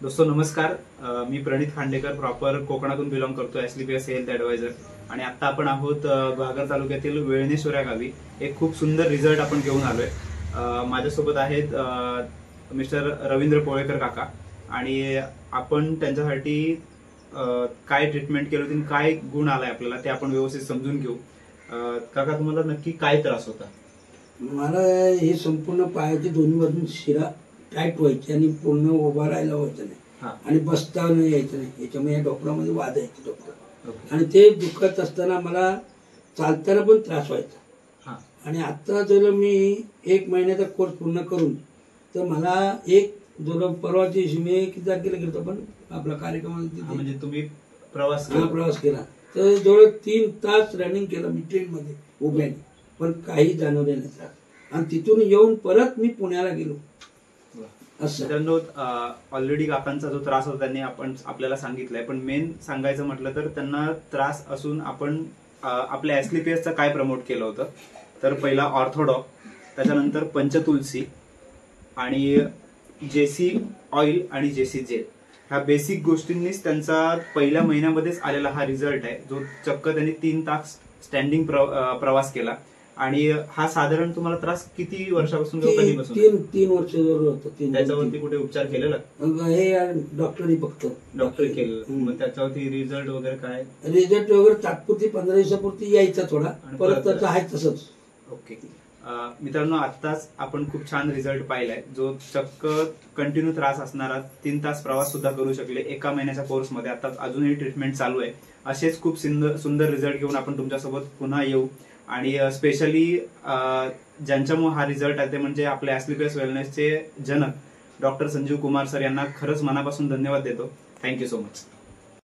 दोस्तों नमस्कार. मी प्रणित खांडेकर, प्रॉपर कोकणातून बिलॉंग करतो, एसलीपीएस हेल्थ ॲडवायझर. आणि आता आपण आहोत घागर तालुक्यातील वेळणेश्वर या गावी. एक खूप सुंदर रिझल्ट आपण घेऊन आलोय. माझ्यासोबत आहेत मिस्टर रवींद्र पोळेकर काका, आणि आपण त्यांच्यासाठी काय ट्रीटमेंट केली होती, काय गुण आलाय आपल्याला ते आपण व्यवस्थित समजून घेऊ. काका, तुम्हाला नक्की काय त्रास होता? मला हे संपूर्ण पायाची दोन्ही बाजून शिरा टाईट व्हायची आणि पूर्ण उभा राहायला व्हायचं नाही आणि बसता नाही यायचं नाही. याच्यामुळे या डॉक्टरांमध्ये वाद यायचे डॉक्टर. आणि ते दुखत असताना मला चालताना पण त्रास व्हायचा. आणि आता जर मी 1 महिन्याचा कोर्स पूर्ण करून तर मला परवाच्या दिवशी मी किती तारखेला गेलो पण आपला कार्यक्रम म्हणजे तुम्ही प्रवास केला तर जवळ 3 तास रनिंग केलं मी ट्रेनमध्ये उभ्याने, पण काही जाणवले नाही त्रास. आणि तिथून येऊन परत मी पुण्याला गेलो. मित्रांनो, ऑलरेडी काकांचा जो त्रास होता त्यांनी आपल्याला सांगितलंय, पण मेन सांगायचं म्हटलं तर त्यांना त्रास असून आपण आपल्या एसलीपीएसचं काय प्रमोट केलं होतं तर पहिला ऑर्थोडॉक, त्याच्यानंतर पंचतुलसी आणि जेसी ऑइल आणि जेसी जेल, ह्या बेसिक गोष्टींनीच त्यांचा पहिल्या महिन्यामध्येच आलेला हा रिझल्ट आहे, जो चक्क त्यांनी 3 तास स्टँडिंग प्रवास केला. आणि हा साधारण तुम्हाला त्रास किती वर्षापासून? 3 वर्ष होतं. त्याच्यावरती कुठे उपचार केलेला? हे डॉक्टरनी फक्त डॉक्टर केलं. मग त्याच्यावरती रिझल्ट वगैरे काय? रिझल्ट वगैरे तात्पुरती 15 दिवसापुरती यायचा थोडा, परत त्याचं आहे तसंच. ओके. मित्रांनो, आत्ताच आपण खूप छान रिझल्ट पाहिलाय, जो चक्क कंटिन्यू त्रास असणारा 3 तास प्रवास सुद्धा करू शकले 1 महिन्याच्या कोर्समध्ये. आता अजूनही ट्रीटमेंट चालू आहे. असेच खूप सुंदर रिझल्ट घेऊन आपण तुमच्यासोबत पुन्हा येऊ. आणि स्पेशली ज्यांच्यामुळे हा रिझल्ट आहे ते म्हणजे आपल्या एसलीपीएस वेलनेसचे जनक डॉक्टर संजीव कुमार सर यांना खरंच मनापासून धन्यवाद देतो. Thank you so much.